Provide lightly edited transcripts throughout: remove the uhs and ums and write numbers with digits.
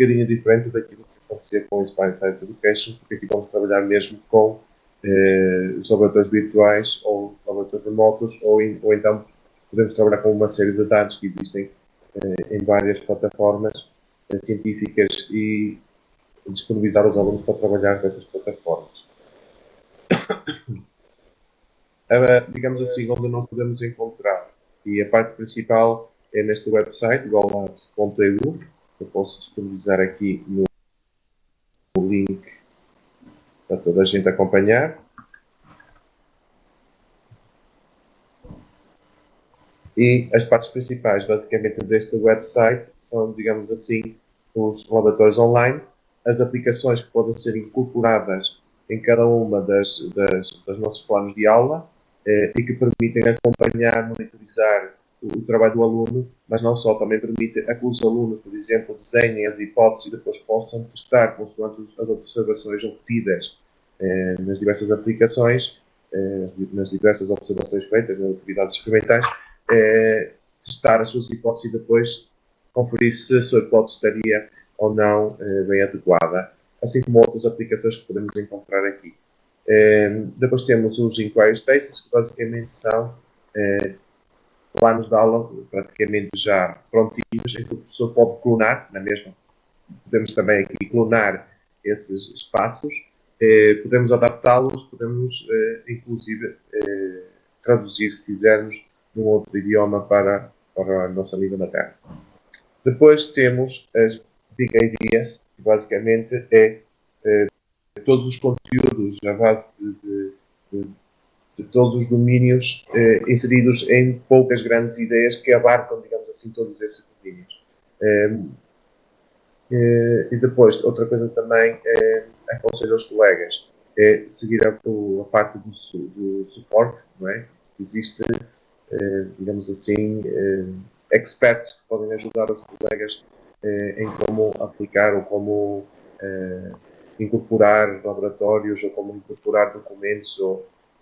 bocadinho diferente daquilo que acontecia com o Inspire Science Education, porque aqui vamos trabalhar mesmo com os laboratórios virtuais ou laboratórios remotos, ou então podemos trabalhar com uma série de dados que existem em várias plataformas científicas e disponibilizar os alunos para trabalhar nessas plataformas. Digamos assim, onde nós podemos encontrar, e a parte principal é neste website, golabs.eu, eu posso disponibilizar aqui no link para toda a gente acompanhar. E as partes principais, basicamente, deste website são, digamos assim, os laboratórios online, as aplicações que podem ser incorporadas em cada uma dos nossos planos de aula e que permitem acompanhar, monitorizar o trabalho do aluno, mas não só, também permite a que os alunos, por exemplo, desenhem as hipóteses e depois possam testar consoante as observações obtidas nas diversas aplicações, nas diversas observações feitas, nas atividades experimentais, testar as suas hipóteses e depois conferir se a sua hipótese estaria ou não bem adequada, assim como outras aplicações que podemos encontrar aqui. Depois temos os Inquiry Spaces, que basicamente são planos de aula praticamente já prontinhos, em que o professor pode clonar, na mesma. Podemos também aqui clonar esses espaços, podemos adaptá-los, podemos inclusive traduzir, se quisermos, num outro idioma para a nossa língua materna. Depois temos as Big Ideas, que basicamente é todos os conteúdos à base de todos os domínios inseridos em poucas grandes ideias que abarcam, digamos assim, todos esses domínios. E depois, outra coisa também aconselho aos colegas é seguir a parte do suporte, não é? Existe, digamos assim, experts que podem ajudar os colegas em como aplicar ou como incorporar laboratórios ou como incorporar documentos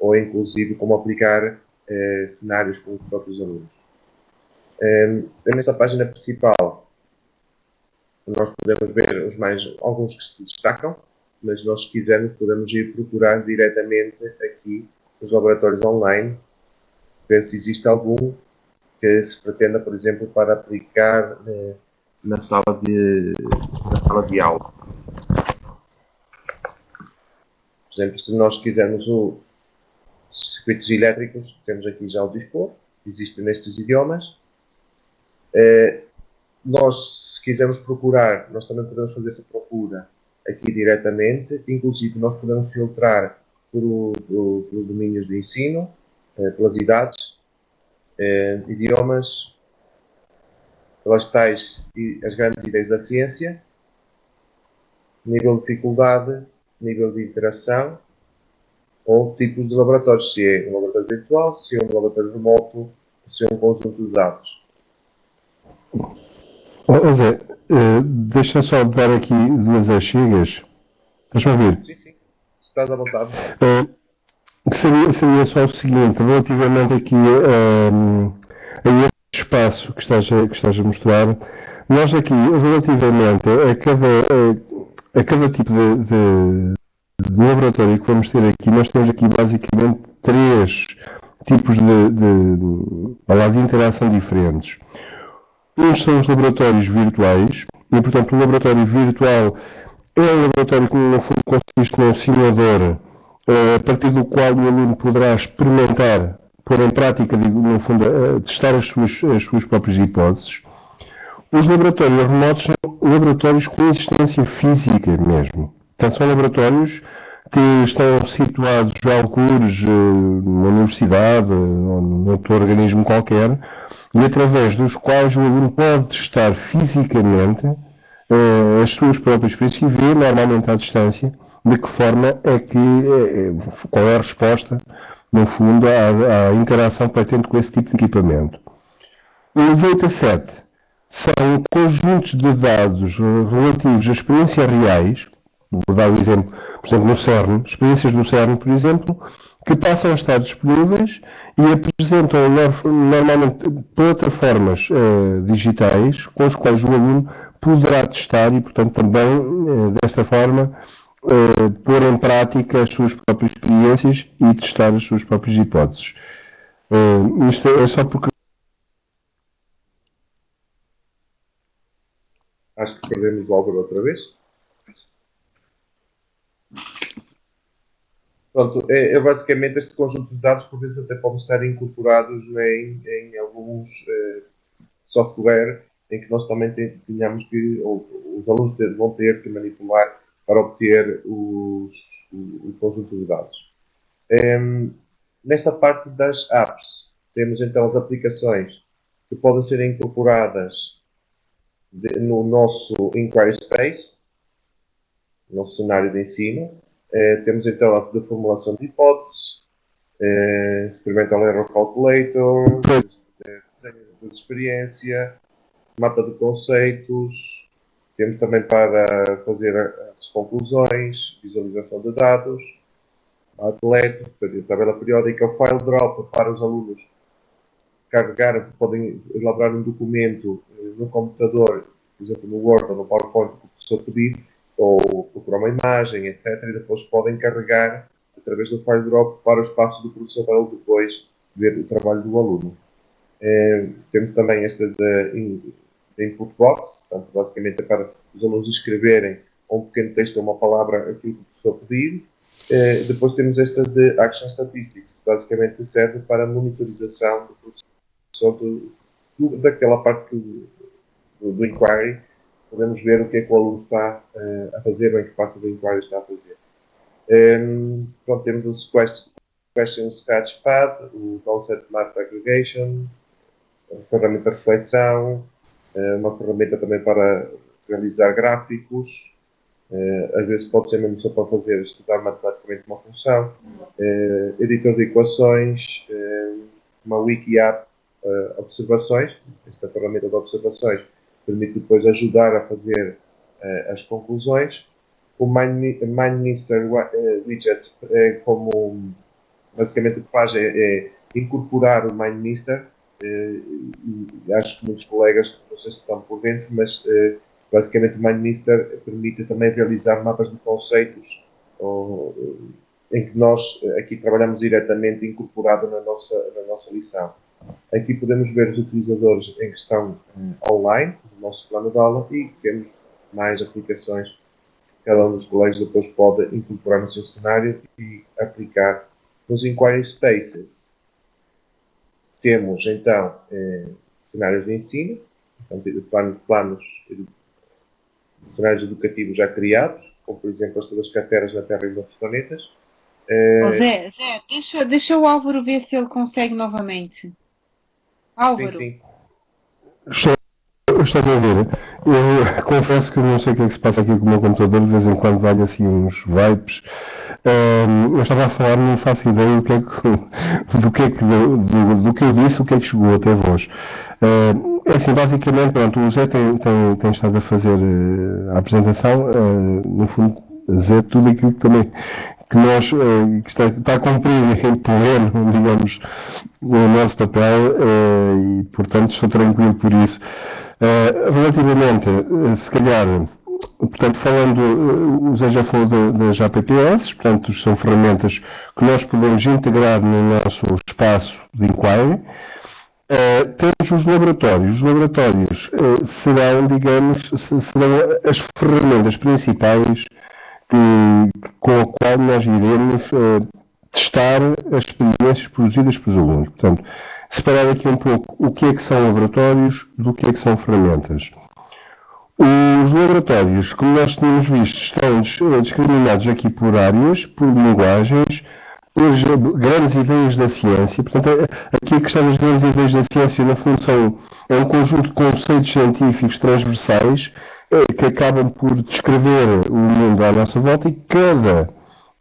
ou inclusive como aplicar cenários com os próprios alunos. Nesta página principal nós podemos ver alguns que se destacam, mas nós, se quisermos, podemos ir procurar diretamente aqui nos laboratórios online, ver se existe algum que se pretenda, por exemplo, para aplicar na sala de aula. Por exemplo, se nós quisermos os circuitos elétricos, temos aqui já ao dispor, existem nestes idiomas. Nós, se quisermos procurar, nós também podemos fazer essa procura aqui diretamente, inclusive nós podemos filtrar por domínios de ensino, pelas idades, idiomas, pelas tais as grandes ideias da ciência, nível de dificuldade, nível de interação ou tipos de laboratórios, se é um laboratório virtual, se é um laboratório remoto, se é um conjunto de dados. Zé, deixa só dar aqui duas achegas. Estás-me a ouvir? Sim, sim. Se estás à vontade. Seria só o seguinte, relativamente aqui a este espaço que estás a mostrar, nós aqui, relativamente a cada tipo de laboratório que vamos ter aqui, nós temos aqui basicamente três tipos de interação diferentes. Uns são os laboratórios virtuais, e portanto o laboratório virtual é um laboratório que no fundo consiste num simulador a partir do qual o aluno poderá experimentar, pôr em prática, no fundo, testar as suas próprias hipóteses. Os laboratórios remotos são laboratórios com existência física mesmo. Portanto, são laboratórios que estão situados algures numa universidade ou num outro organismo qualquer e através dos quais o aluno pode testar fisicamente as suas próprias experiências e ver, normalmente à distância, de que forma é que, qual é a resposta, no fundo, à interação patente com esse tipo de equipamento. Os datasets são conjuntos de dados relativos a experiências reais, vou dar um exemplo, por exemplo, no CERN, experiências do CERN, por exemplo, que passam a estar disponíveis e apresentam normalmente plataformas digitais com as quais o aluno poderá testar e, portanto, também, desta forma, pôr em prática as suas próprias experiências e testar as suas próprias hipóteses. Isto é só porque... Acho que perdemos o Álvaro outra vez. Pronto, basicamente este conjunto de dados por vezes até podem estar incorporados em alguns software em que nós também tenhamos que, ou os alunos vão ter que manipular para obter o conjunto de dados. Nesta parte das apps, temos então as aplicações que podem ser incorporadas no nosso Inquiry Space, no nosso cenário de ensino. Temos então a de formulação de hipóteses, Experimental Error Calculator, desenho de experiência, mapa de conceitos, temos também para fazer as conclusões, visualização de dados, a atleta, a tabela periódica, o file drop para os alunos carregar, podem elaborar um documento no computador, por exemplo no Word ou no PowerPoint que o professor pedir, ou procurar uma imagem, etc. E depois podem carregar através do file drop para o espaço do professor para ele depois ver o trabalho do aluno. Temos também esta de input box, portanto, basicamente é para os alunos escreverem um pequeno texto ou uma palavra aquilo que o professor pedir. Depois temos esta de Action Statistics, basicamente serve para a monitorização do professor daquela parte do inquiry. Podemos ver o que é que o aluno está a fazer ou em que parte do inquiry está a fazer. Pronto, temos os Question Sketchpad, o Concept Map Aggregation, a ferramenta de reflexão, uma ferramenta também para realizar gráficos, às vezes pode ser mesmo só para fazer, estudar matematicamente uma função, editor de equações, uma wiki app, observações, esta ferramenta de observações permite depois ajudar a fazer as conclusões. O MindMeister Widget é como, basicamente o que faz é incorporar o MindMeister, e acho que muitos colegas, não sei se estão por dentro, mas basicamente o MindMeister permite também realizar mapas de conceitos em que nós aqui trabalhamos diretamente incorporado na nossa lição. Aqui podemos ver os utilizadores em questão online, no nosso plano de aula, e temos mais aplicações que cada um dos colegas depois pode incorporar no seu cenário e aplicar nos Inquiry Spaces. Temos então cenários de ensino, portanto, cenários educativos já criados, como por exemplo as das carteiras na Terra e nos planetas. Zé, deixa o Álvaro ver se ele consegue novamente. Álvaro. Sim. Estou a ver. Eu confesso que não sei o que é que se passa aqui com o meu computador, de vez em quando vai assim uns vibes. Eu estava a falar, não faço ideia do que eu disse, o que é que chegou até vós. É assim, basicamente, pronto, o Zé tem estado a fazer a apresentação, no fundo, Zé, tudo aquilo que também que nós, que está a cumprir em pleno, digamos, o nosso papel, e portanto estou tranquilo por isso. Relativamente, se calhar, portanto, falando, o Zé já falou das APPS, portanto, são ferramentas que nós podemos integrar no nosso espaço de inquiry. Temos os laboratórios. Os laboratórios serão, digamos, serão as ferramentas principais com a qual nós iremos testar as experiências produzidas pelos alunos. Portanto, separar aqui um pouco o que é que são laboratórios do que é que são ferramentas. Os laboratórios, como nós tínhamos visto, estão discriminados aqui por áreas, por linguagens, pelas grandes ideias da ciência. Portanto, aqui a questão das grandes ideias da ciência, na função, é um conjunto de conceitos científicos transversais que acabam por descrever o mundo à nossa volta, e cada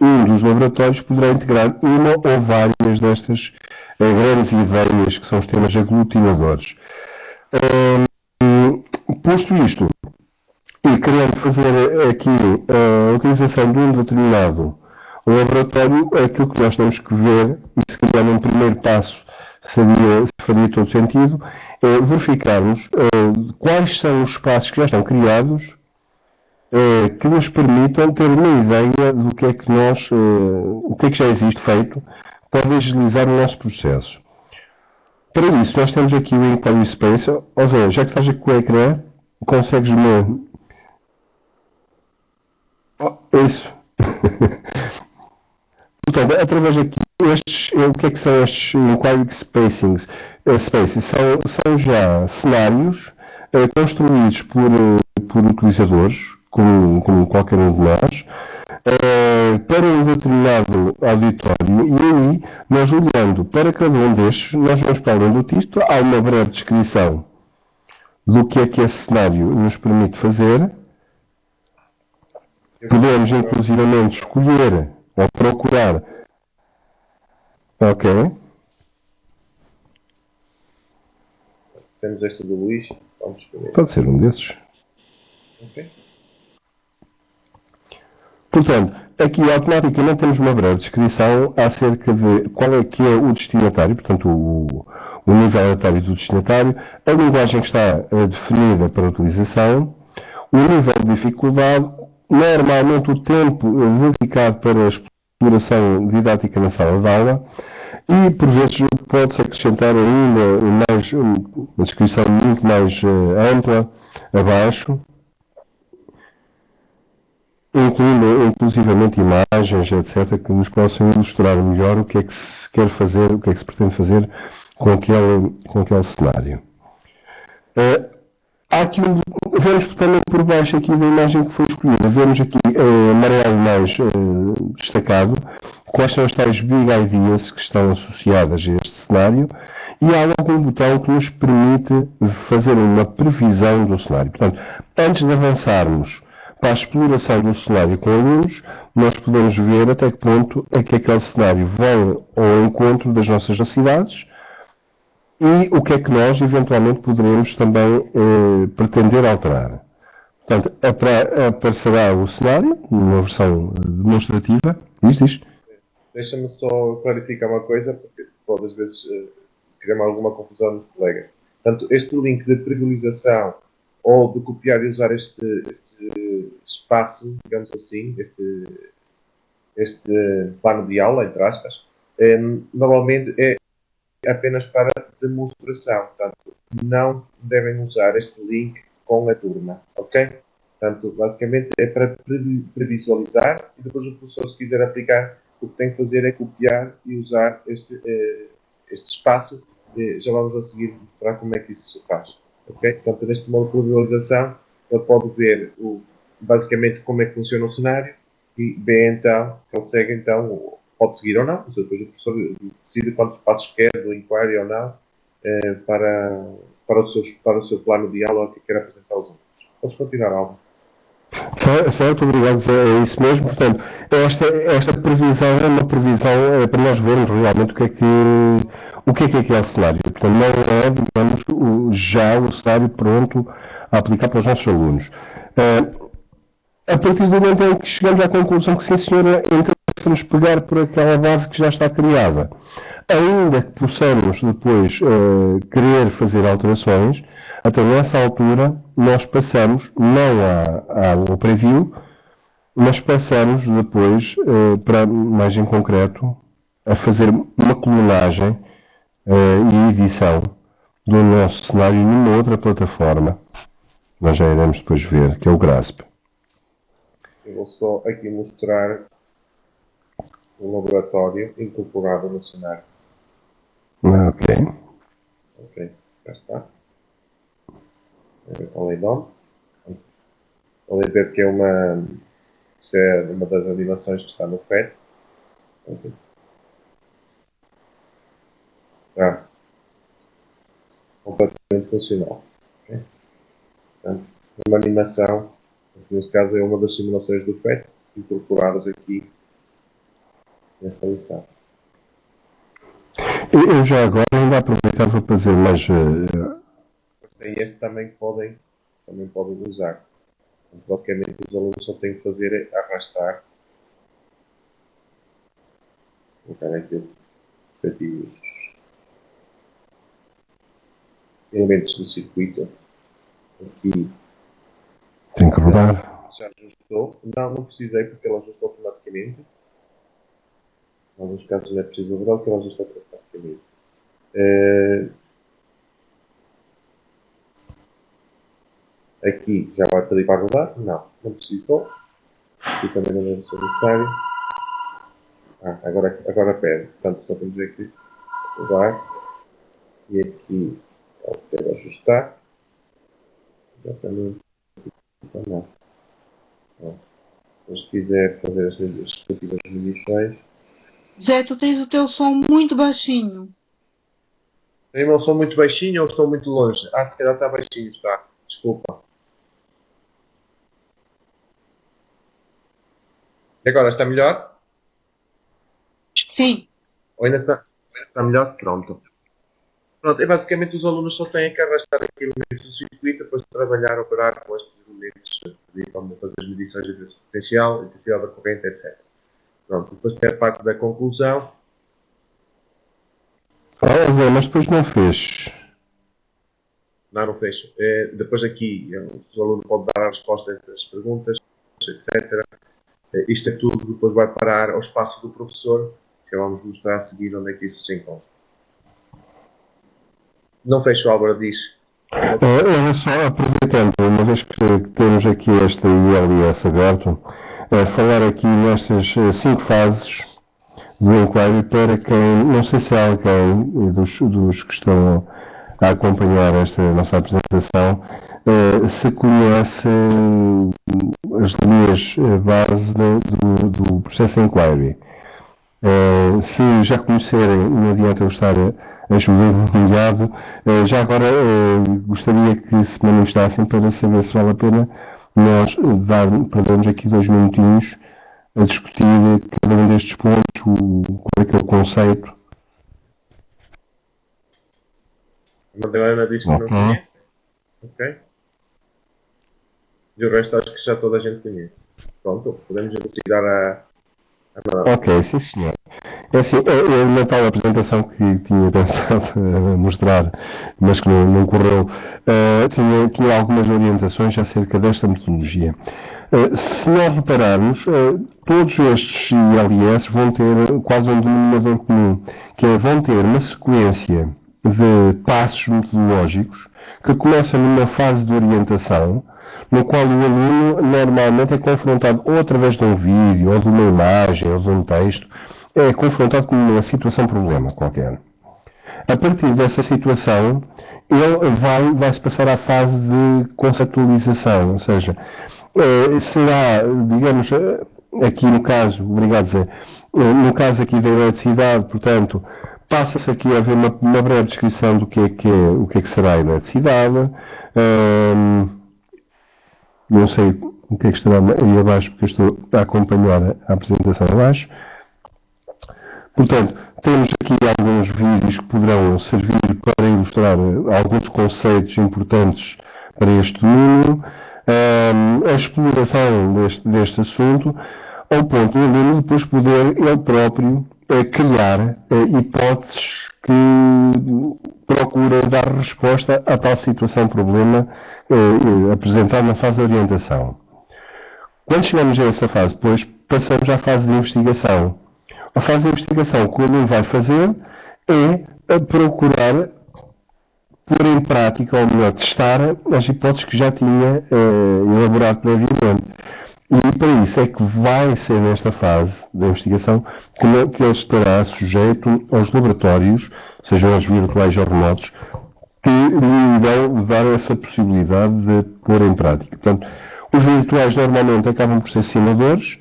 um dos laboratórios poderá integrar uma ou várias destas grandes ideias, que são os temas aglutinadores. Posto isto, e querendo fazer aqui a utilização de um determinado laboratório, aquilo que nós temos que ver, e se calhar num primeiro passo faria todo sentido, verificarmos quais são os espaços que já estão criados que nos permitam ter uma ideia do que é que nós, o que é que já existe feito para agilizar o nosso processo. Para isso, nós temos aqui o Inquiry Space, ou seja, já que estás aqui com o ecrã, consegues-me... Oh, isso. Portanto, através daqui, o que é que são estes Inquiry Spaces? São já cenários construídos por utilizadores, como qualquer um de nós, para um determinado auditório, e aí, nós olhando para cada um destes, nós vamos para além do título, há uma breve descrição do que é que esse cenário nos permite fazer. Podemos, inclusivamente, escolher ou procurar. Ok. Temos esta do Luís, vamos escolher. Pode ser um desses. Ok. Portanto, aqui automaticamente temos uma breve descrição acerca de qual é que é o destinatário, portanto, o nível aleatório do destinatário, a linguagem que está definida para a utilização, o nível de dificuldade, normalmente o tempo dedicado para a exploração didática na sala de aula, e por vezes pode-se acrescentar ainda mais, uma descrição muito mais ampla abaixo, incluindo inclusivamente imagens, etc., que nos possam ilustrar melhor o que é que se quer fazer, o que é que se pretende fazer com aquele cenário. Há aqui vemos também por baixo aqui da imagem que foi escolhida, vemos aqui amarelo mais destacado, quais são as tais big ideas que estão associadas a este cenário, e há algum botão que nos permite fazer uma previsão do cenário. Portanto, antes de avançarmos para a exploração do cenário com alunos, nós podemos ver até que ponto é que aquele cenário vai ao encontro das nossas necessidades e o que é que nós, eventualmente, poderemos também pretender alterar. Portanto, aparecerá o cenário, numa versão demonstrativa. Diz. Deixa-me só clarificar uma coisa, porque pode às vezes criar alguma confusão nos colegas. Portanto, este link de privilegiação ou de copiar e usar este espaço, digamos assim, este plano de aula, entre aspas, normalmente é apenas para demonstração. Portanto, não devem usar este link com a turma, ok? Portanto, basicamente é para previsualizar e depois o professor, se quiser aplicar, o que tem que fazer é copiar e usar este espaço. Já vamos a seguir mostrar como é que isso se faz. Ok? Portanto, neste modo de visualização, ele pode ver basicamente como é que funciona o cenário e vê então, consegue então, pode seguir ou não, depois o professor decide quantos passos quer do inquiry ou não para o seu plano de aula que quer apresentar aos alunos. Podes continuar, Alba. Certo, obrigado, é isso mesmo. Portanto, esta previsão é uma previsão para nós vermos realmente o que é aquele cenário. Portanto, não é, digamos, já o cenário pronto a aplicar para os nossos alunos. A partir do momento em que chegamos à conclusão que, sim senhora, interessa-nos pegar por aquela base que já está criada, ainda que possamos depois querer fazer alterações, até nessa altura nós passamos, não ao preview, mas passamos depois, para mais em concreto, a fazer uma colunagem e edição do nosso cenário numa outra plataforma. Nós já iremos depois ver, que é o Grasp. Eu vou só aqui mostrar o laboratório incorporado no cenário. Ok. Ok, já está. Além nome. Além ver que é uma das animações que está no PET. Okay. Está completamente funcional. Okay. Portanto, uma animação, neste caso é uma das simulações do PET, incorporadas aqui nesta lição. Eu já agora ainda aproveitava para fazer mais. Tem este também que podem usar. Então, basicamente, os alunos só têm que fazer é arrastar. Vou colocar aqui os respectivos. elementos do circuito. Aqui Tem que rodar. já ajustou. Não precisei porque ela ajustou automaticamente. Em alguns casos não é preciso rodar porque ela ajustou automaticamente. Aqui já vai pedir para rodar? Não precisou. Aqui também não deve ser necessário. Agora pede. Portanto, só temos aqui rodar. E aqui ele quer ajustar. Exatamente. Então não. Mas se quiser fazer as respectivas medições. Zé, tu tens o teu som muito baixinho. Tem o meu som muito baixinho ou estou muito longe? Se calhar está baixinho, está. Desculpa. E agora está melhor? Sim. Ou ainda está melhor? Pronto. Pronto, e basicamente os alunos só têm que arrastar aqui elementos do circuito depois de trabalhar, operar com estes elementos, como fazer as medições de potencial, intensidade da corrente, etc. Pronto, depois tem a parte da conclusão. Zé, mas depois não fez. Não fecho. Depois aqui, o aluno pode dar a resposta a estas perguntas, etc. Isto é tudo, depois vai parar ao espaço do professor, que vamos mostrar a seguir onde é que isso se encontra. Não fecho, Álvaro, diz. Era só aproveitando, uma vez que temos aqui esta ILS aberto, falar aqui nestas 5 fases do Inquiry para quem, não sei se há alguém dos que estão a acompanhar esta nossa apresentação, se conhece as linhas base do processo Inquiry. Se já conhecerem, não adianta eu estar a ajoelhado. Já agora gostaria que se manifestassem para saber se vale a pena nós perdermos aqui 2 minutinhos a discutir cada um destes pontos, qual é que é o conceito. A Madalena diz que não conhece. Ok. E o resto acho que já toda a gente conhece. Pronto, podemos elucidar a Madalena. Ok, sim senhor. É assim, na tal apresentação que tinha pensado mostrar, mas que não correu, tinha algumas orientações acerca desta metodologia. Se nós repararmos, todos estes ILS vão ter quase um denominador comum, que é vão ter uma sequência de passos metodológicos que começam numa fase de orientação, no qual o aluno normalmente é confrontado ou através de um vídeo, ou de uma imagem, ou de um texto, é confrontado com uma situação-problema qualquer. A partir dessa situação, ele vai-se passar à fase de conceptualização, ou seja, será, digamos, aqui no caso, obrigado Zé, no caso aqui da eletricidade, portanto, passa-se aqui a haver uma breve descrição do que é que será a eletricidade. Não sei o que é que estará aí abaixo, porque eu estou a acompanhar a apresentação abaixo. Portanto, temos aqui alguns vídeos que poderão servir para ilustrar alguns conceitos importantes para este domínio, a exploração deste assunto, ao ponto do aluno depois poder ele próprio criar hipóteses que procurem dar resposta a tal situação-problema apresentada na fase de orientação. Quando chegamos a essa fase, depois passamos à fase de investigação. A fase de investigação que o aluno vai fazer é procurar pôr em prática, ou melhor, testar as hipóteses que já tinha elaborado previamente. E para isso é que vai ser nesta fase da investigação que ele estará sujeito aos laboratórios, sejam os virtuais ou remotos, que lhe irão dar essa possibilidade de pôr em prática. Portanto, os virtuais normalmente acabam por ser simuladores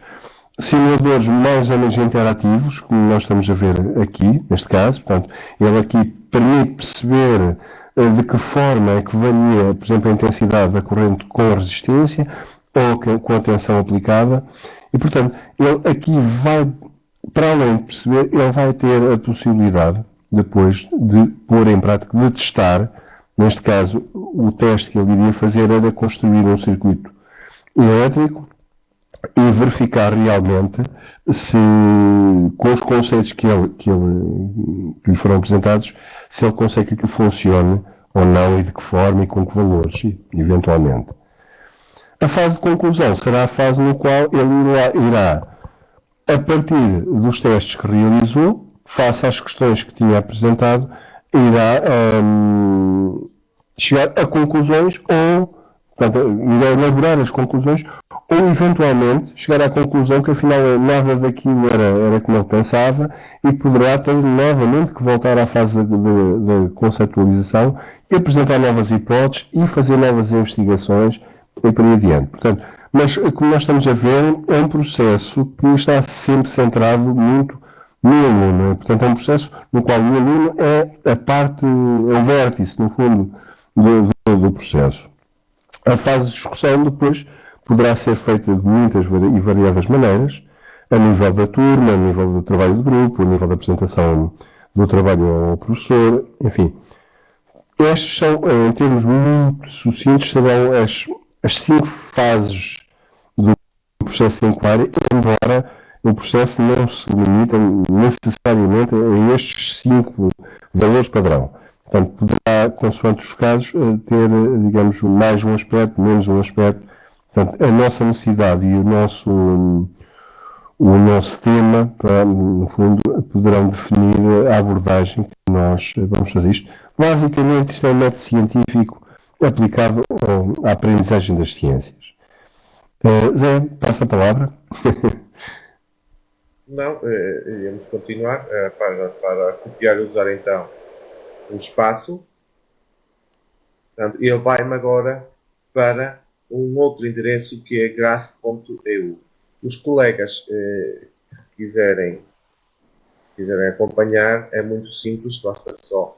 mais ou menos interativos, como nós estamos a ver aqui, neste caso. Portanto, ele aqui permite perceber de que forma é que varia, por exemplo, a intensidade da corrente com resistência ou com a tensão aplicada. E, portanto, ele aqui vai, para além de perceber, ele vai ter a possibilidade, depois de pôr em prática, de testar. Neste caso, o teste que ele iria fazer era construir um circuito elétrico e verificar realmente se, com os conceitos que lhe foram apresentados, se ele consegue que funcione ou não, e de que forma e com que valores, eventualmente. A fase de conclusão será a fase no qual ele irá, a partir dos testes que realizou, face às questões que tinha apresentado, irá chegar a conclusões ou, portanto, irá elaborar as conclusões ou, eventualmente, chegar à conclusão que, afinal, nada daquilo era como ele pensava e poderá ter novamente que voltar à fase de conceptualização e apresentar novas hipóteses e fazer novas investigações e por aí adiante. Portanto, mas, como nós estamos a ver, é um processo que está sempre centrado muito no aluno. Portanto, é um processo no qual o aluno é a parte, é o vértice, no fundo, do processo. A fase de discussão depois poderá ser feita de muitas e variadas maneiras, a nível da turma, a nível do trabalho de grupo, a nível da apresentação do trabalho ao professor, enfim. Estes são, em termos muito sucintos, serão as 5 fases do processo de inquiry, embora o processo não se limite necessariamente a estes 5 valores padrão. Portanto, poderá, consoante os casos, ter, digamos, mais um aspecto, menos um aspecto. Portanto, a nossa necessidade e o nosso tema, no fundo, poderão definir a abordagem que nós vamos fazer isto. Basicamente, isto é um método científico aplicado à aprendizagem das ciências. Zé, passa a palavra. Não, iremos continuar para copiar e usar então o espaço. Portanto, ele vai-me agora para um outro endereço que é grasp.eu. Os colegas, se quiserem acompanhar, é muito simples, basta só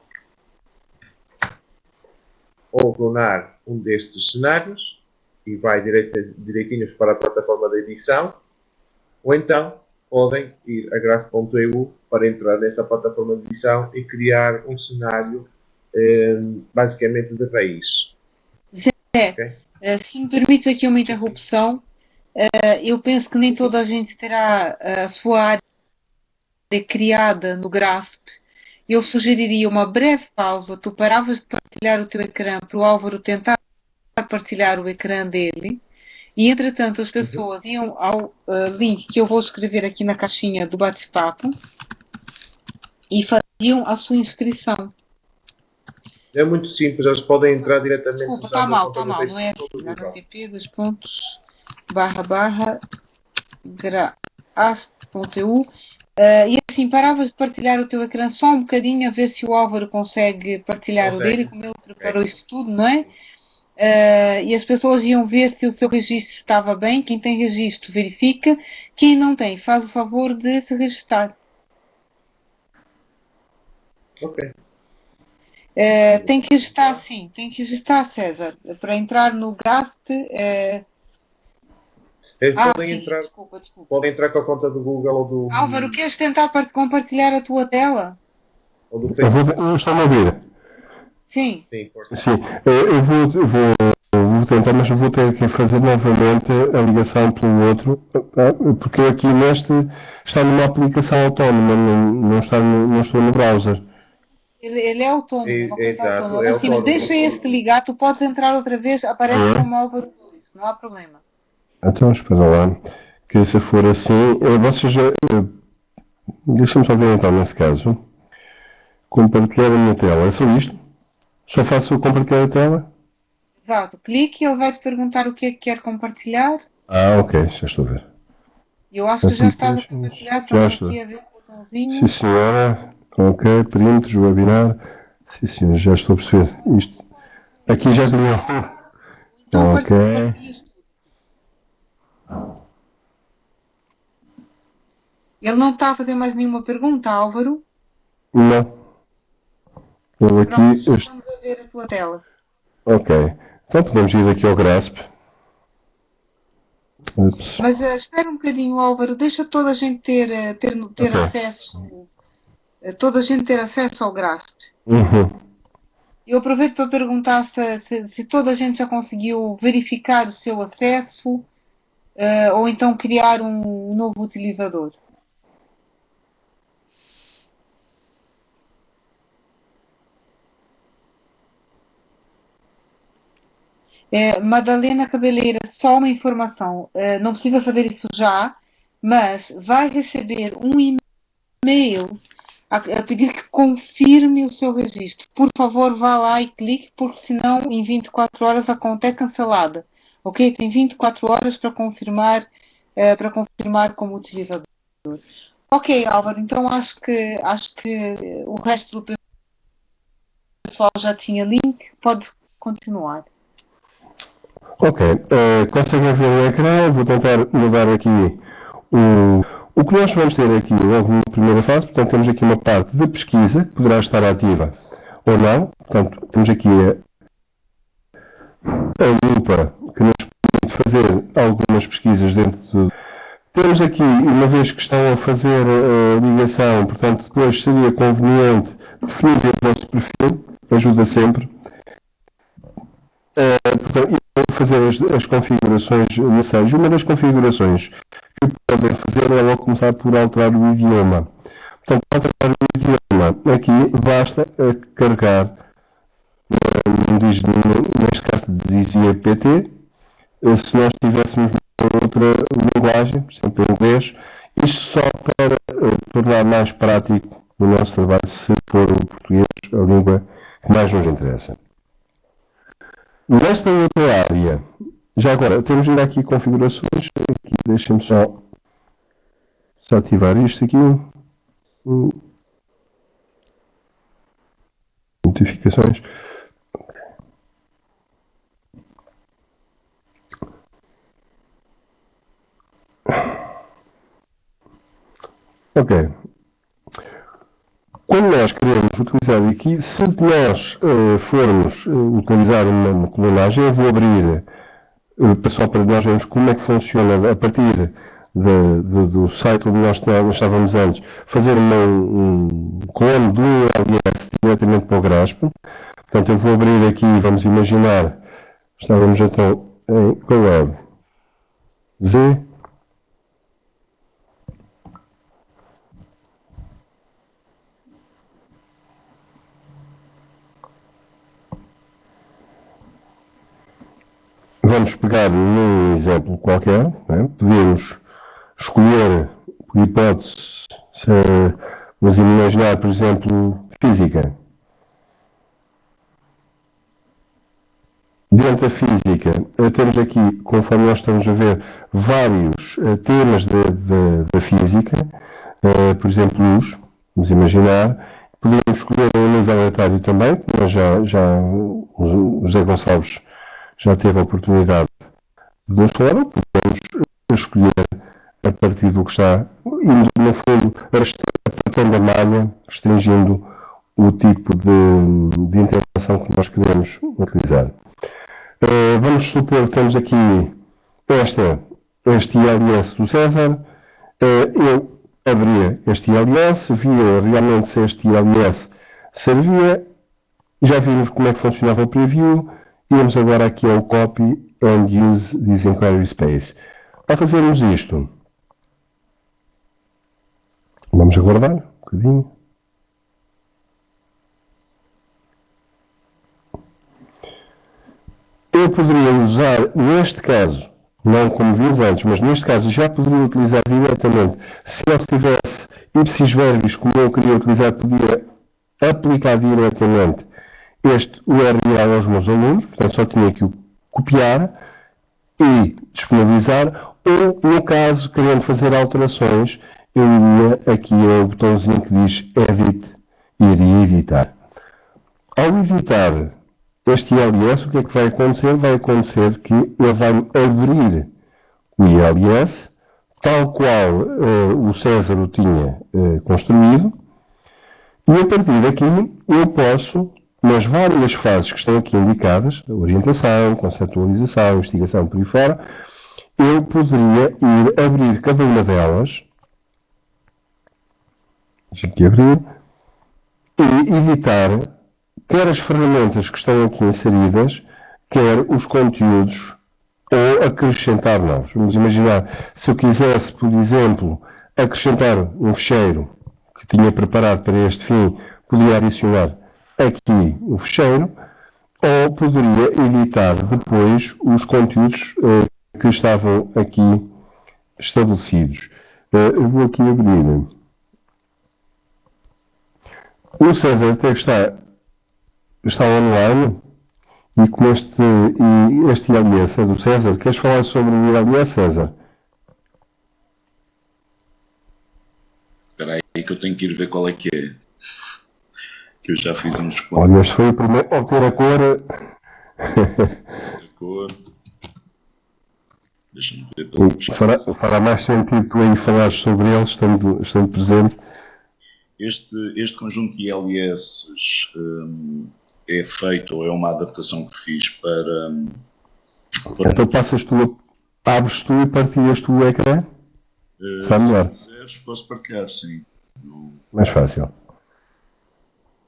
ou clonar um destes cenários e vai direitinhos para a plataforma de edição, ou então podem ir a grasp.eu para entrar nesta plataforma de edição e criar um cenário basicamente de raiz. Zé, Okay? Se me permite aqui uma interrupção, eu penso que nem toda a gente terá a sua área criada no Grasp. Eu sugeriria uma breve pausa, tu paravas de partilhar o teu ecrã para o Álvaro tentar partilhar o ecrã dele e, entretanto, as pessoas iam ao link que eu vou escrever aqui na caixinha do bate-papo e faziam a sua inscrição. É muito simples, eles podem entrar diretamente. Desculpa, está mal, não é assim. http://grasp.eu e assim, paravas de partilhar o teu ecrã só um bocadinho a ver se o Álvaro consegue partilhar o dele, como ele preparou isso tudo, não é? E as pessoas iam ver se o seu registro estava bem. Quem tem registro verifica, quem não tem faz o favor de se registrar. Ok. Tem que registrar, sim, tem que registrar, César, para entrar no Grasp. Desculpa. Podem entrar com a conta do Google ou do. Álvaro, queres tentar compartilhar a tua tela? Ou do Facebook. Eu estou a ouvir. Sim. Sim, força. Sim, eu vou tentar, mas eu vou ter que fazer novamente a ligação pelo outro, porque aqui neste está numa aplicação autónoma, não estou no browser. Ele é autônomo, uma coisa Exato, autônoma. é Mas sim, mas autónomo. deixa este ligar, tu podes entrar outra vez, aparece como Álvaro 2, não há problema. Então, espera lá, que se for assim, vocês já... Deixa-me só ver então, nesse caso. Compartilhar a minha tela, é só isto? Só faço compartilhar a tela? Exato, clique e ele vai te perguntar o que é que quer compartilhar. Ok, já estou a ver. Eu acho que já estava compartilhado, Já estou aqui a ver o botãozinho. Sim, senhora. Ok, perímetros, webinar. Sim, senhora, já estou a perceber. Isto. Aqui já tinha. Então, Ok. Ele não está a fazer mais nenhuma pergunta, Álvaro? Não. Ele aqui. Pronto, estamos a ver a tua tela. Ok. Então podemos ir aqui ao Grasp. Ups. Mas espera um bocadinho, Álvaro. Deixa toda a gente ter acesso. Toda a gente ter acesso ao Grasp. Eu aproveito para perguntar se toda a gente já conseguiu verificar o seu acesso ou então criar um novo utilizador. Madalena Cabeleira, só uma informação. Não precisa saber isso já, mas vai receber um e-mail a pedir que confirme o seu registro. Por favor, vá lá e clique, porque senão em 24 horas a conta é cancelada. Ok? Tem 24 horas para confirmar como utilizador. Ok, Álvaro, então acho que o resto do pessoal já tinha link. Pode continuar. Ok, conseguem ver o ecrã, vou tentar mudar aqui o que nós vamos ter aqui logo na primeira fase. Portanto, temos aqui uma parte de pesquisa que poderá estar ativa ou não. Portanto, temos aqui a lupa que nos permite fazer algumas pesquisas dentro do... Temos aqui, uma vez que estão a fazer a ligação, portanto, depois seria conveniente definir o vosso perfil, ajuda sempre. Portanto, e fazer as configurações necessárias. Uma das configurações que podem fazer é logo começar por alterar o idioma. Portanto, para alterar o idioma, aqui basta carregar, neste caso dizia PT, se nós tivéssemos outra linguagem, por exemplo, em inglês, isto só para tornar mais prático o nosso trabalho, se for o português a língua que mais nos interessa. Nesta outra área, já agora, temos ainda aqui configurações, aqui deixem-me só ativar isto aqui, notificações. Ok. Quando nós queremos utilizar aqui, se nós formos utilizar uma colunagem, eu vou abrir, só para nós vermos como é que funciona a partir do site onde nós estávamos antes, fazer um clone do LS diretamente para o Grasp. Portanto, eu vou abrir aqui, vamos imaginar, estávamos então em Colab Z. Vamos pegar num exemplo qualquer, né? Podemos escolher, por hipótese, vamos imaginar, por exemplo, física. Dentro da física, temos aqui, conforme nós estamos a ver, vários temas da física, por exemplo, luz, vamos imaginar. Podemos escolher o nível etário também, mas o José Gonçalves já teve a oportunidade de nos falar, podemos escolher a partir do que está, indo no fundo, apertando a malha, restringindo o tipo de interação que nós queremos utilizar. Vamos supor que temos aqui este ILS do César. Eu abria este ILS, via realmente se este ILS servia, já vimos como é que funcionava o preview. Iremos agora aqui ao Copy and Use this Inquiry Space. Ao fazermos isto, vamos aguardar um bocadinho. Eu poderia usar, neste caso, não como vimos antes, mas neste caso já poderia utilizar diretamente, se ele tivesse ipsis verbis como eu queria utilizar, podia aplicar diretamente este URL aos meus alunos, portanto só tinha que o copiar e disponibilizar, ou no caso, querendo fazer alterações, eu iria aqui ao botãozinho que diz Edit e iria editar. Ao editar este ILS, o que é que vai acontecer? Vai acontecer que ele vai abrir o ILS, tal qual o César o tinha construído, e a partir daqui eu posso, nas várias fases que estão aqui indicadas, orientação, conceptualização, investigação, por aí fora, eu poderia ir abrir cada uma delas, deixa aqui abrir, e editar quer as ferramentas que estão aqui inseridas, quer os conteúdos, ou acrescentar novos. Vamos imaginar, se eu quisesse, por exemplo, acrescentar um fecheiro que tinha preparado para este fim, podia adicionar aqui o fecheiro, ou poderia editar depois os conteúdos que estavam aqui estabelecidos. Eu vou aqui abrir. O César até está online e com este ILS é do César. Queres falar sobre o ILS, César? Espera aí que eu tenho que ir ver qual é que é. Que eu já fiz uns Olha, este foi o primeiro. Ao ter a cor. cor. Deixa-me ver pelo fará mais sentido tu aí falar sobre eles, estando presente. Este conjunto de ILS é feito, ou é uma adaptação que fiz para então abres tu e partilhas tu o ecrã? Será melhor? Se quiseres, posso partilhar, sim. Mais fácil.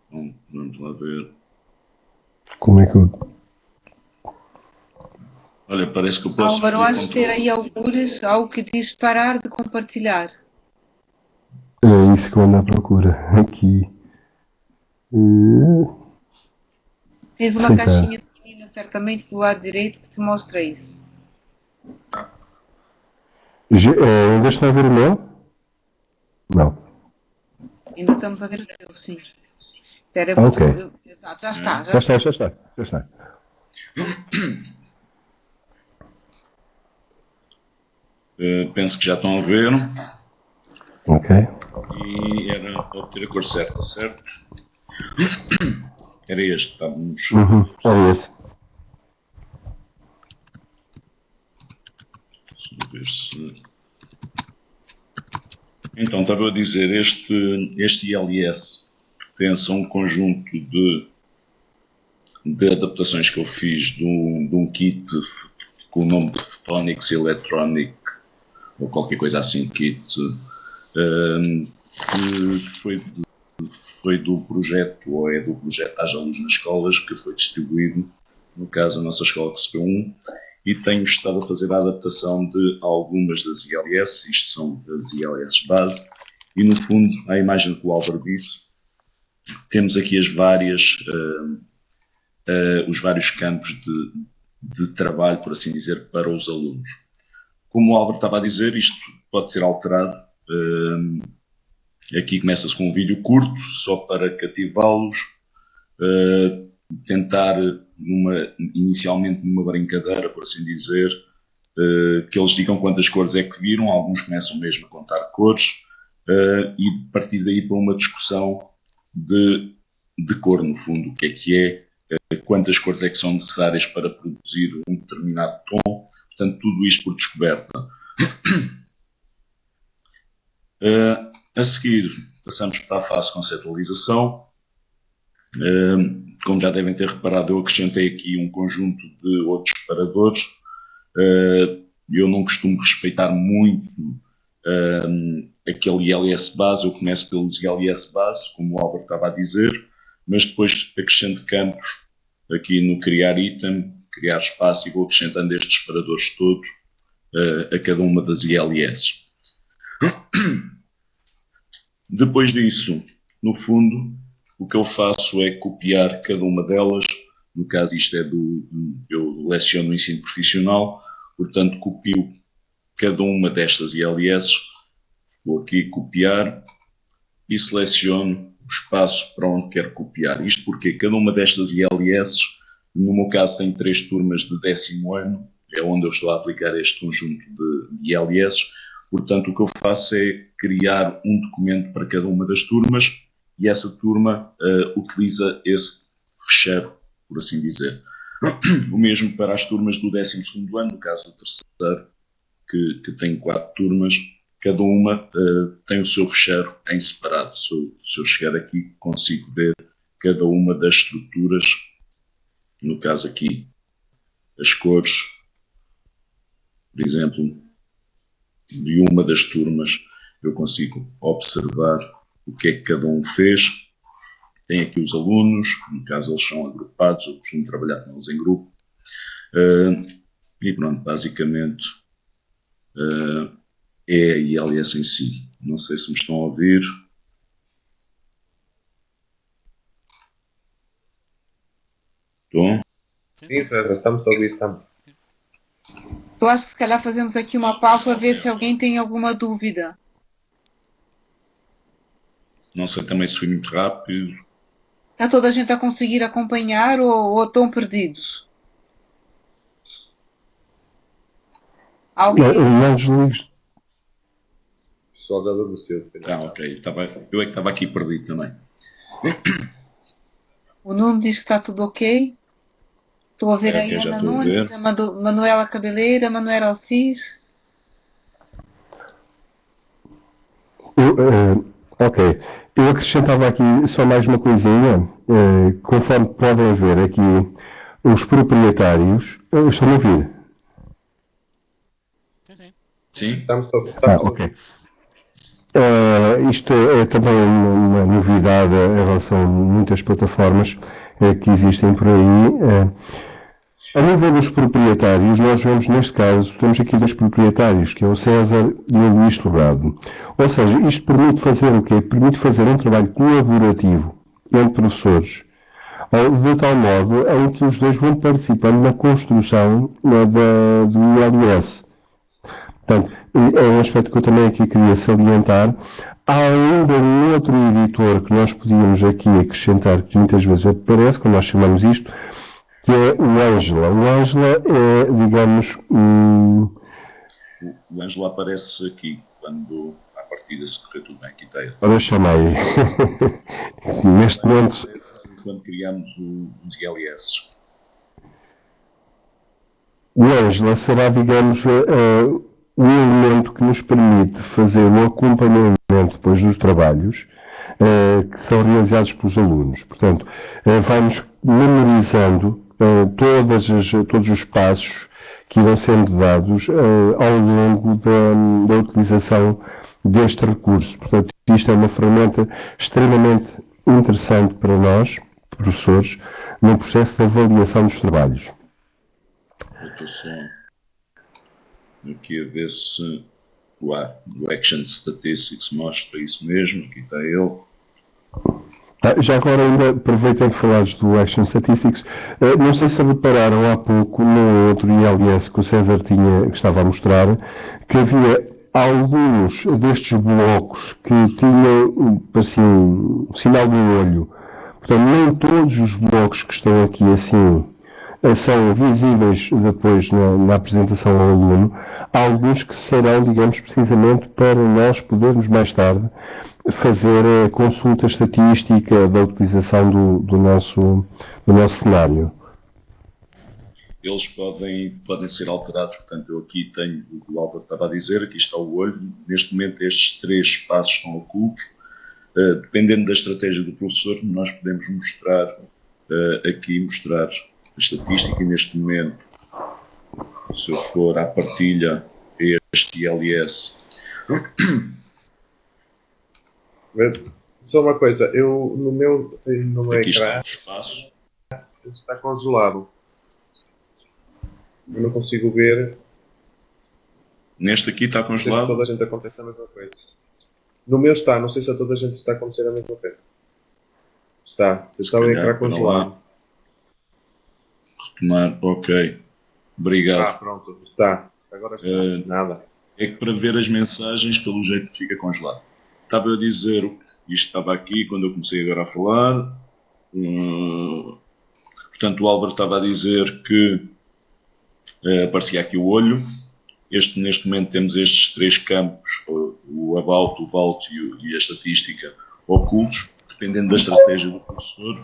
Vamos lá ver. Como é que eu... Olha, parece que eu posso... Álvaro, acho ter aí algures algo que diz parar de compartilhar. É isso que eu ando à procura. Aqui. Tens uma caixinha pequenina, certamente, do lado direito que te mostra isso. Ainda está a ver o meu? Não. Ainda estamos a ver o teu, sim. Espera, ok. Exato, já está. Já está. Penso que já estão a ver. Ok. E era obter a cor certa, certo? Era este, estávamos... Era esse. Deixa eu ver se... Então, estava a dizer, este ILS pertence a um conjunto de adaptações que eu fiz de um kit com o nome de Photonics Electronic, ou qualquer coisa assim, kit, que foi do projeto, ou é do projeto Haja Luz nas Escolas, que foi distribuído. No caso, a nossa escola recebeu um, e tenho estado a fazer a adaptação de algumas das ILS, isto são as ILS base, e no fundo, a imagem que o Álvaro disse, temos aqui os vários campos de trabalho, por assim dizer, para os alunos. Como o Álvaro estava a dizer, isto pode ser alterado. Aqui começa-se com um vídeo curto, só para cativá-los, tentar, inicialmente numa brincadeira, por assim dizer, que eles digam quantas cores é que viram, alguns começam mesmo a contar cores, e partir daí para uma discussão de cor, no fundo, o que é, quantas cores é que são necessárias para produzir um determinado tom, portanto, tudo isto por descoberta. A seguir, passamos para a fase de conceptualização. Como já devem ter reparado, eu acrescentei aqui um conjunto de outros separadores. Eu não costumo respeitar muito aquele ILS base, eu começo pelos ILS base, como o Álvaro estava a dizer, mas depois acrescento campos aqui no criar item, criar espaço, e vou acrescentando estes separadores todos a cada uma das ILS. Depois disso, no fundo, o que eu faço é copiar cada uma delas. No caso, isto é eu leciono no ensino profissional, portanto, copio cada uma destas ILS, vou aqui copiar e seleciono o espaço para onde quero copiar. Isto porque cada uma destas ILS, no meu caso, tem 3 turmas de 10º ano, é onde eu estou a aplicar este conjunto de ILS. Portanto, o que eu faço é criar um documento para cada uma das turmas, e essa turma utiliza esse fecheiro, por assim dizer. O mesmo para as turmas do 12º ano, no caso do terceiro, que tem 4 turmas, cada uma tem o seu fecheiro em separado. Se eu chegar aqui, consigo ver cada uma das estruturas, no caso aqui, as cores, por exemplo, de uma das turmas, eu consigo observar o que é que cada um fez. Tem aqui os alunos, no caso eles são agrupados, eu costumo trabalhar com eles em grupo. E pronto, basicamente é a ILS em si. Não sei se me estão a ouvir. Estão? Sim, César, estamos a ouvir, estamos. Eu acho que se calhar fazemos aqui uma pausa a ver se alguém tem alguma dúvida. Não sei também se foi muito rápido. Está toda a gente a conseguir acompanhar ou estão perdidos? Alguém? Não desligues. O pessoal já adormeceu, se calhar. Ok. Eu é que estava aqui perdido também. O Nuno diz que está tudo ok. Estou a ver Ok, a já Ana estou a Nunes, ver. a Manuela Cabeleira, a Manuela Alcis. Ok. Eu acrescentava aqui só mais uma coisinha. Conforme podem ver aqui, os proprietários. Estão a ouvir? Sim? Estamos a ouvir. Ok. Isto é também uma novidade em relação a muitas plataformas que existem por aí. A nível dos proprietários, nós vemos neste caso, temos aqui dois proprietários, que é o César e o Luís Torrado. Ou seja, isto permite fazer o quê? Permite fazer um trabalho colaborativo entre professores, de tal modo em que os dois vão participando na construção do ILS. Portanto, é um aspecto que eu também aqui queria salientar. Há ainda um outro editor que nós podíamos aqui acrescentar, que muitas vezes aparece, quando nós chamamos isto, que é o Ângela. O Ângela é, digamos, O Ângelo aparece aqui quando à partida se correr tudo bem. Aqui está ele. Ora, chamei. Neste momento, Aparece quando criamos os ILS. o Ângela será, digamos, o elemento que nos permite fazer o acompanhamento depois dos trabalhos que são realizados pelos alunos. Portanto, vai-nos memorizando todos os passos que irão sendo dados ao longo da utilização deste recurso. Portanto, isto é uma ferramenta extremamente interessante para nós, professores, no processo de avaliação dos trabalhos. Eu estou só aqui a ver se o Action Statistics mostra isso mesmo. Aqui está ele. Já agora ainda aproveitei de falares do Action Statistics. Não sei se repararam há pouco no outro ILS que o César que estava a mostrar, que havia alguns destes blocos que tinham assim, um sinal do olho. Portanto, nem todos os blocos que estão aqui assim são visíveis depois na apresentação ao aluno. Há alguns que serão, digamos, precisamente para nós podermos mais tarde fazer a consulta estatística da utilização do nosso cenário. Eles podem ser alterados, portanto, eu aqui tenho o que o Álvaro estava a dizer, aqui está o olho. Neste momento estes 3 espaços estão ocultos. Dependendo da estratégia do professor, nós podemos mostrar a estatística e neste momento, se eu for à partilha este ILS. Só uma coisa, eu no meu Aqui está ecrã o espaço. está congelado. Eu não consigo ver. Neste aqui está Não sei se congelado. toda a gente acontece a mesma coisa. No meu está, não sei se a toda a gente está a acontecer a mesma coisa. Está o ecrã congelado. Retomar, ok. Obrigado. Pronto, está. Agora está. Nada. É que para ver as mensagens, pelo jeito fica congelado. Estava eu a dizer, isto estava aqui quando eu comecei agora a falar. Portanto, o Álvaro estava a dizer que aparecia aqui o olho. Neste momento temos estes 3 campos, o about, o vault e a estatística ocultos. Dependendo da estratégia do professor,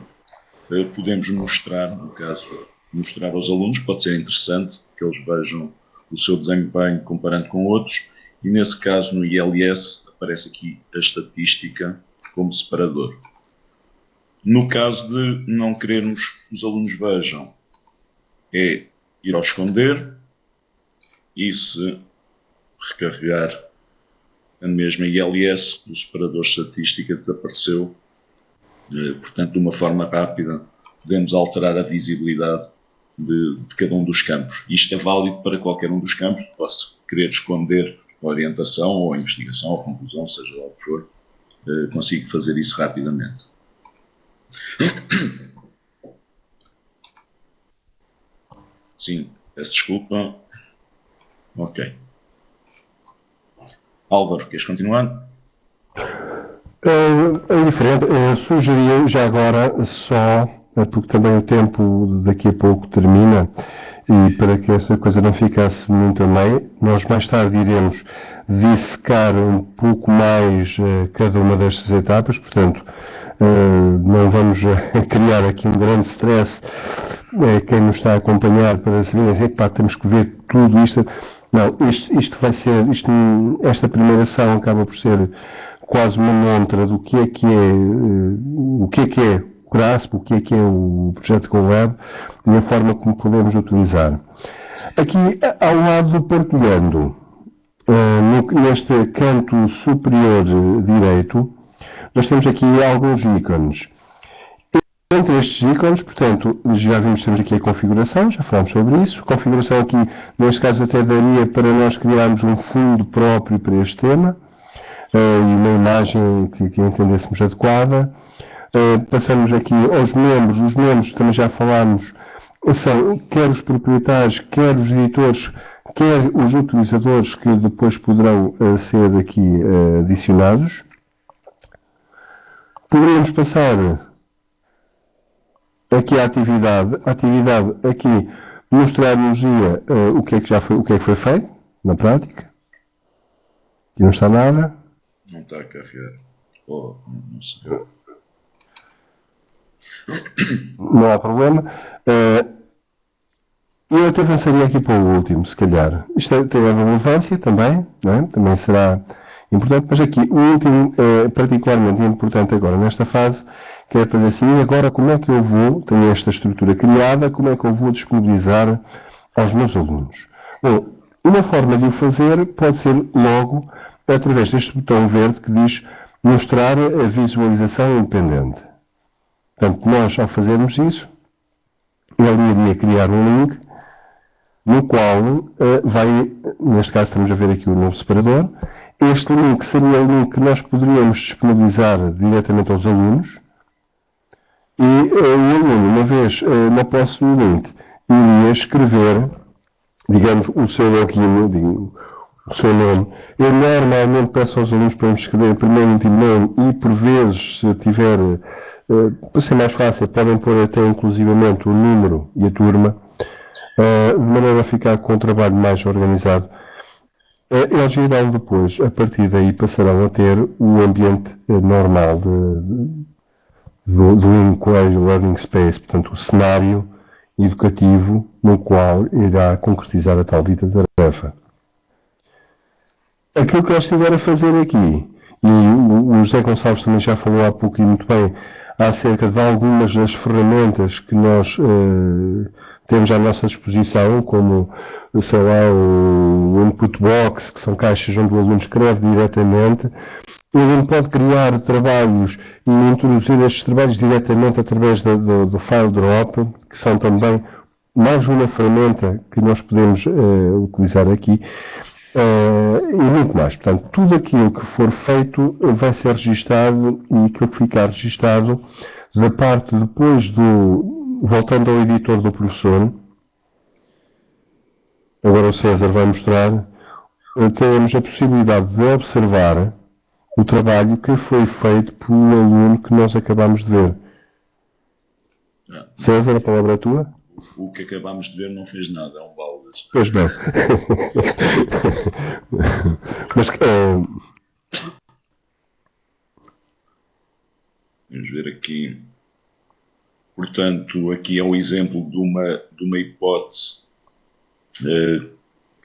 podemos mostrar, no caso, mostrar aos alunos, pode ser interessante que eles vejam o seu desempenho comparando com outros, e nesse caso no ILS aparece aqui a estatística como separador. No caso de não querermos que os alunos vejam, é ir ao esconder, e se recarregar a mesma ILS, o separador estatística desapareceu. Portanto, de uma forma rápida, podemos alterar a visibilidade de cada um dos campos. Isto é válido para qualquer um dos campos. Posso querer esconder a orientação ou a investigação ou a conclusão, seja lá o que for. Consigo fazer isso rapidamente. Sim, peço desculpa. Ok. Álvaro, queres continuar? É diferente. Sugeria já agora só, porque também o tempo daqui a pouco termina, e para que essa coisa não ficasse muito a meio, nós mais tarde iremos dissecar um pouco mais cada uma destas etapas, portanto, não vamos criar aqui um grande stress quem nos está a acompanhar para saber, pá, temos que ver tudo isto. Não, isto vai ser, esta primeira ação acaba por ser quase uma montra do que é o GRASP, o que é o projeto GoWeb e a forma como podemos utilizar. Aqui, ao lado do partilhando, neste canto superior direito, nós temos aqui alguns ícones. Entre estes ícones, portanto, já vimos, temos aqui a configuração, já falámos sobre isso. Configuração aqui, neste caso, até daria para nós criarmos um fundo próprio para este tema e uma imagem que entendêssemos adequada. Passamos aqui aos membros. Os membros, também já falámos, são quer os proprietários, quer os editores, quer os utilizadores que depois poderão ser aqui adicionados. Poderíamos passar aqui a atividade aqui mostrar-nos-ia o que é que foi feito na prática. Aqui não está nada. Não está a carregar. Oh, não sei. Não há problema. Eu até avançaria aqui para o último, se calhar. Isto tem a relevância também, não é? Também será importante, mas aqui o último é particularmente importante agora nesta fase, que é fazer assim, agora como é que eu vou, tenho esta estrutura criada, como é que eu vou disponibilizar aos meus alunos? Bom, uma forma de o fazer pode ser logo através deste botão verde que diz mostrar a visualização independente. Portanto, nós ao fazermos isso, ele iria criar um link no qual vai, neste caso estamos a ver aqui o novo separador, este link seria o link que nós poderíamos disponibilizar diretamente aos alunos e o aluno, uma vez na posse do link, iria escrever, digamos, o seu login, o seu nome. Eu normalmente peço aos alunos para me escrever primeiro um nome e, por vezes, se tiver, para ser mais fácil, podem pôr até inclusivamente o número e a turma, de maneira a ficar com o trabalho mais organizado. Eles irão depois, a partir daí, passarão a ter o ambiente normal do Inquiry Learning Space, portanto, o cenário educativo no qual irá concretizar a tal dita tarefa. Aquilo que eu estiver a fazer aqui, e o José Gonçalves também já falou há pouco e muito bem, acerca de algumas das ferramentas que nós temos à nossa disposição, como, sei lá, o Input Box, que são caixas onde o aluno escreve diretamente. O aluno pode criar trabalhos e introduzir estes trabalhos diretamente através do File Drop, que são também mais uma ferramenta que nós podemos utilizar aqui. E muito mais. Portanto, tudo aquilo que for feito vai ser registado e aquilo que ficar registado da parte depois voltando ao editor do professor, agora o César vai mostrar, temos a possibilidade de observar o trabalho que foi feito pelo aluno que nós acabamos de ver. César, a palavra é tua? O que acabámos de ver não fez nada, é um balde. Pois bem. Mas vamos ver aqui. Portanto, aqui é um exemplo de uma hipótese.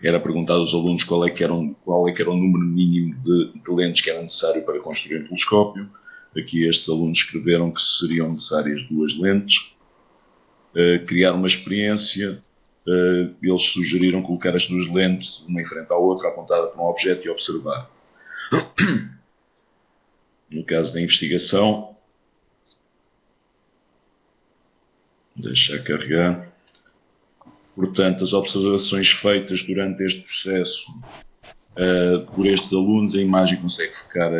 Era perguntado aos alunos qual é que era o número mínimo de lentes que era necessário para construir um telescópio. Aqui estes alunos escreveram que seriam necessárias 2 lentes. Criar uma experiência, eles sugeriram colocar as 2 lentes, uma em frente à outra, apontada para um objeto e observar. No caso da investigação, deixa carregar. Portanto, as observações feitas durante este processo por estes alunos, a imagem consegue ficar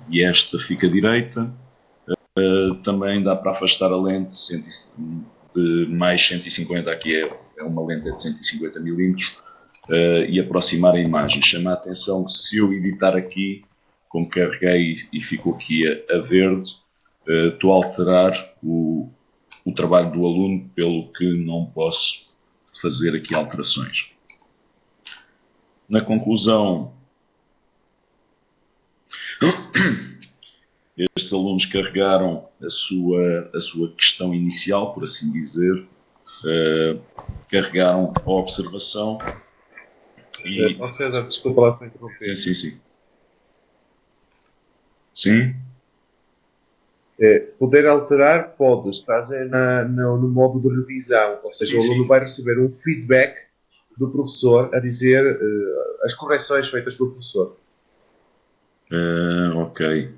e esta fica direita. Também dá para afastar a lente de mais 150, aqui é é uma lente de 150 mm, e aproximar a imagem. Chama a atenção que se eu editar aqui, como carreguei e ficou aqui a verde, estou a alterar o trabalho do aluno, pelo que não posso fazer aqui alterações. Na conclusão, estes alunos carregaram a sua questão inicial, por assim dizer, carregaram a observação e... Ou seja, desculpa lá se interromper. Sim. Sim? Poder alterar, pode estar no modo de revisão, ou seja, o aluno vai receber um feedback do professor a dizer as correções feitas pelo professor. Ok.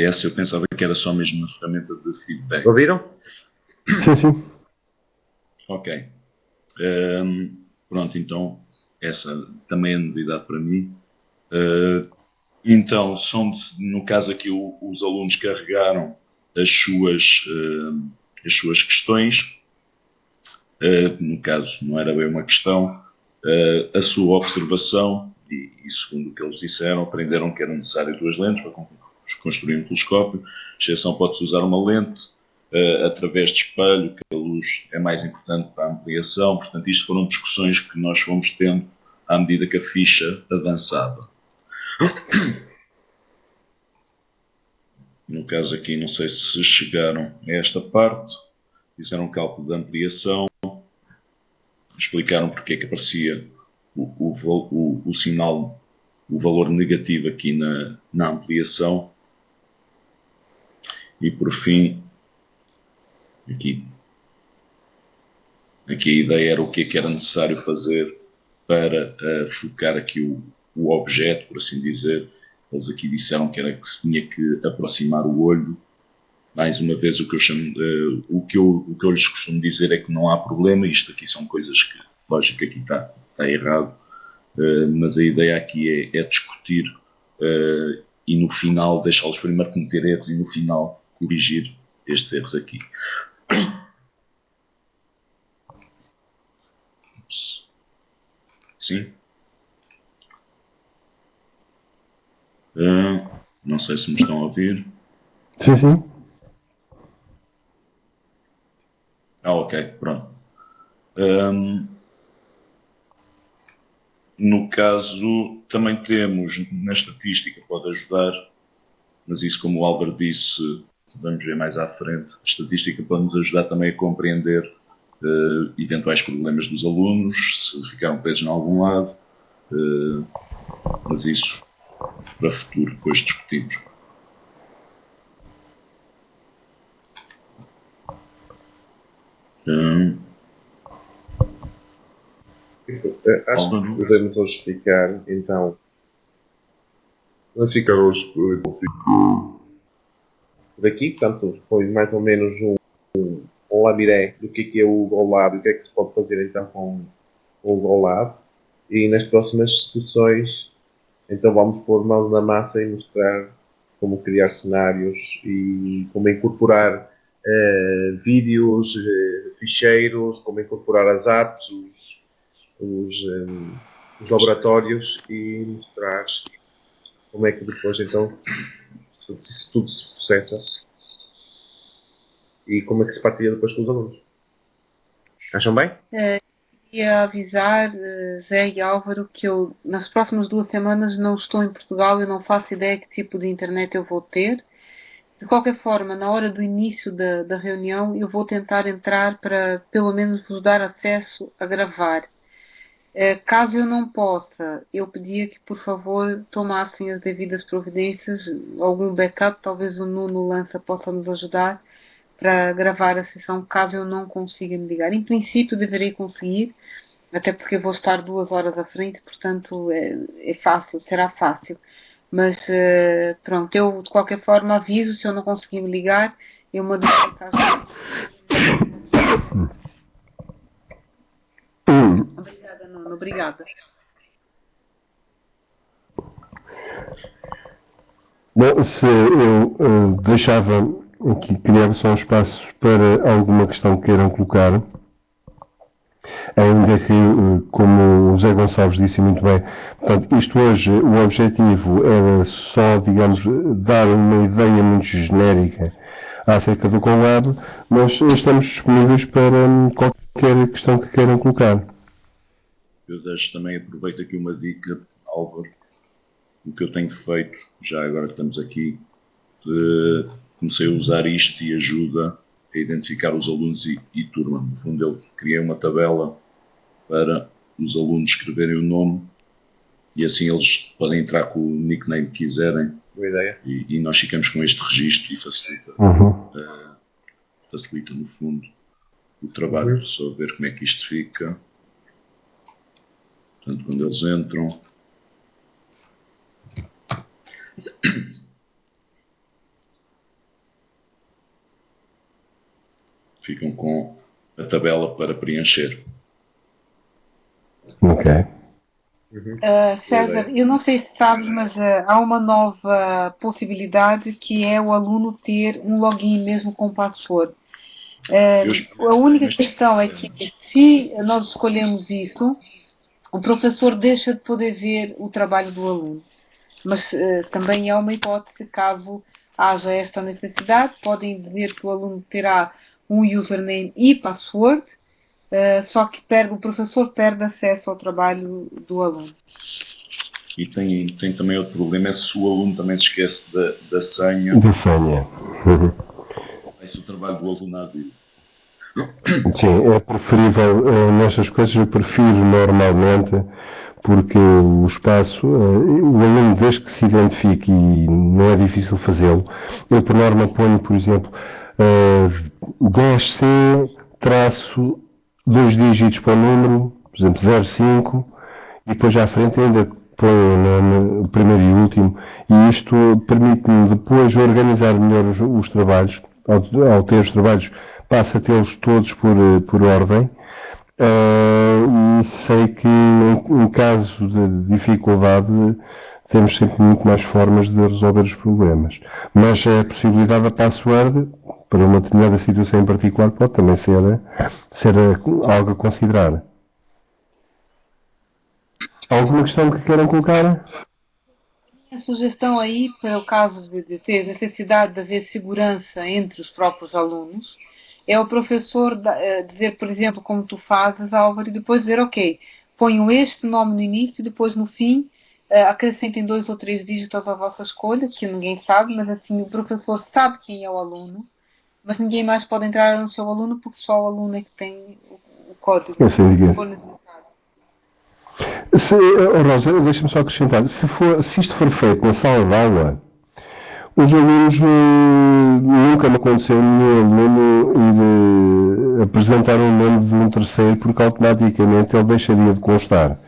Essa eu pensava que era só mesmo uma ferramenta de feedback. Ouviram? Sim. Ok. Pronto, então essa também é novidade para mim. Então, no caso aqui, os alunos carregaram as suas questões. No caso, não era bem uma questão. A sua observação, e segundo o que eles disseram, aprenderam que era necessário 2 lentes para construir um telescópio. Exceção, pode-se usar uma lente através de espelho, que a luz é mais importante para a ampliação. Portanto, isto foram discussões que nós fomos tendo à medida que a ficha avançava. No caso aqui, não sei se chegaram a esta parte, fizeram um cálculo de ampliação, explicaram porque é que aparecia o sinal, o valor negativo aqui na ampliação, e por fim, aqui a ideia era o que é que era necessário fazer para focar aqui o objeto, por assim dizer. Eles aqui disseram que era que se tinha que aproximar o olho. Mais uma vez, o que eu lhes costumo dizer é que não há problema. Isto aqui são coisas que, lógico que aqui está errado, mas a ideia aqui é discutir e no final deixá-los primeiro cometer erros e no final corrigir estes erros aqui. Sim? Não sei se me estão a ouvir. Sim. Ok, pronto. No caso, também temos, na estatística pode ajudar, mas isso, como o Álvaro disse, vamos ver mais à frente, a estatística pode nos ajudar também a compreender eventuais problemas dos alunos, se ficaram presos em algum lado, mas isso para o futuro depois discutimos. Acho que podemos hoje explicar, então. Vamos ficar hoje por aqui, portanto, foi mais ou menos um labiré do que é o Google Lab e o que é que se pode fazer então com o Google Lab. E nas próximas sessões, então vamos pôr mãos na massa e mostrar como criar cenários e como incorporar vídeos, ficheiros, como incorporar as apps, os laboratórios e mostrar como é que depois então se tudo se processa e como é que se partilha depois com os alunos. Acham bem? Queria avisar, Zé e Álvaro, que eu nas próximas 2 semanas não estou em Portugal, eu não faço ideia que tipo de internet eu vou ter. De qualquer forma, na hora do início da reunião, eu vou tentar entrar para pelo menos vos dar acesso a gravar. Caso eu não possa, eu pedia que por favor tomassem as devidas providências, algum backup, talvez o Nuno Lança possa nos ajudar para gravar a sessão, caso eu não consiga me ligar. Em princípio deverei conseguir, até porque vou estar 2 horas à frente, portanto é fácil, será fácil. Mas pronto, eu de qualquer forma aviso, se eu não conseguir me ligar, eu mando mensagem. Obrigada, Nuno, obrigada. Bom, se eu deixava aqui, criava só um espaço para alguma questão que queiram colocar. Ainda que, como o José Gonçalves disse muito bem, portanto, isto hoje, o objetivo era só, digamos, dar uma ideia muito genérica acerca do Colab, mas estamos disponíveis para qualquer questão que queiram colocar. Eu deixo também, aproveito aqui uma dica, Álvaro, o que eu tenho feito, já agora que estamos aqui, comecei a usar isto e ajuda a identificar os alunos e turma. No fundo, eu criei uma tabela para os alunos escreverem o nome e assim eles podem entrar com o nickname que quiserem. Boa ideia. E nós ficamos com este registro e facilita, facilita no fundo o trabalho. Só ver como é que isto fica. Portanto, quando eles entram, ficam com a tabela para preencher. Ok. César, eu não sei se sabes, mas há uma nova possibilidade que é o aluno ter um login mesmo com password. A única questão é que se nós escolhemos isso, o professor deixa de poder ver o trabalho do aluno. Mas também é uma hipótese, caso haja esta necessidade, podem dizer que o aluno terá um username e password, só que o professor perde acesso ao trabalho do aluno. E tem também outro problema, é se o aluno também se esquece da senha. Da senha. Esse é o trabalho do aluno à vida. Sim, é preferível, nestas coisas eu prefiro normalmente, porque o espaço, o aluno desde que se identifique e não é difícil fazê-lo, eu por norma ponho, por exemplo, 10C traço 2 dígitos para o número, por exemplo 05, e depois à frente ainda põe o nome, o primeiro e último, e isto permite-me depois organizar melhor os trabalhos, ao ter os trabalhos passo a tê-los todos por ordem, e sei que em caso de dificuldade temos sempre muito mais formas de resolver os problemas. Mas a possibilidade da password, para uma determinada situação em particular, pode também ser algo a considerar. Alguma questão que queiram colocar? A sugestão aí, para o caso de ter necessidade de haver segurança entre os próprios alunos, é o professor dizer, por exemplo, como tu fazes, Álvaro, e depois dizer, ok, ponham este nome no início e depois no fim acrescentem 2 ou 3 dígitos à vossa escolha, que ninguém sabe, mas assim o professor sabe quem é o aluno, mas ninguém mais pode entrar no seu aluno porque só o aluno é que tem o código. Se for necessário. Rosa, deixa-me só acrescentar, se isto for feito na sala de aula, os alunos, nunca me aconteceu nenhum aluno ir apresentar o nome de um terceiro, porque automaticamente ele deixaria de constar.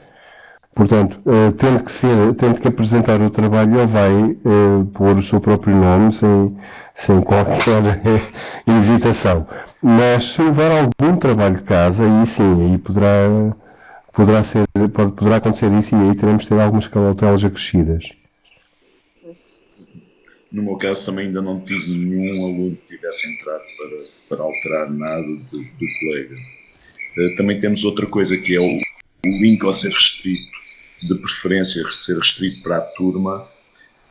Portanto, tendo que apresentar o trabalho, ele vai pôr o seu próprio nome, sem qualquer hesitação. Mas se houver algum trabalho de casa, aí sim, aí poderá acontecer isso, e aí teremos de ter algumas cautelas acrescidas. No meu caso também ainda não tive nenhum aluno que tivesse entrado para alterar nada do colega. Também temos outra coisa que é o link ao ser restrito, de preferência ser restrito para a turma,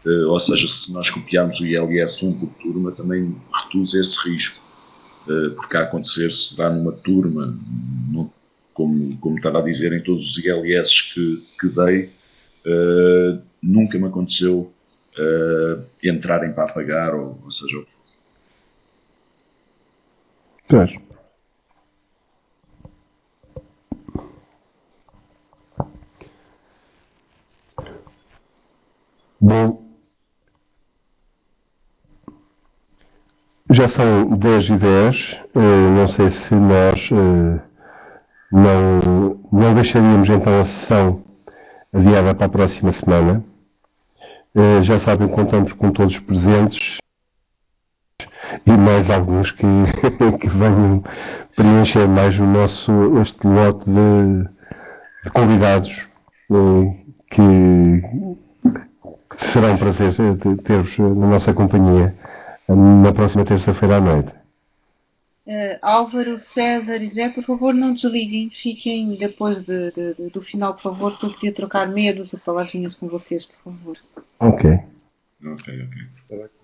ou seja, se nós copiarmos o ILS 1 por turma, também reduz esse risco, porque a acontecer se dá numa turma, como estava a dizer, em todos os ILS que dei, nunca me aconteceu entrarem para apagar, ou seja, o que for. Pois. Bom, já são 10h10, não sei se nós não deixaríamos então a sessão adiada para a próxima semana. Já sabem que contamos com todos os presentes e mais alguns que venham preencher mais este lote de convidados que será um prazer ter-vos na nossa companhia na próxima terça-feira à noite. Álvaro, César e Zé, por favor, não desliguem. Fiquem depois do final, por favor. Estou aqui a trocar meia dúzia de palavrinhas com vocês, por favor. Ok. Ok. Tá bem?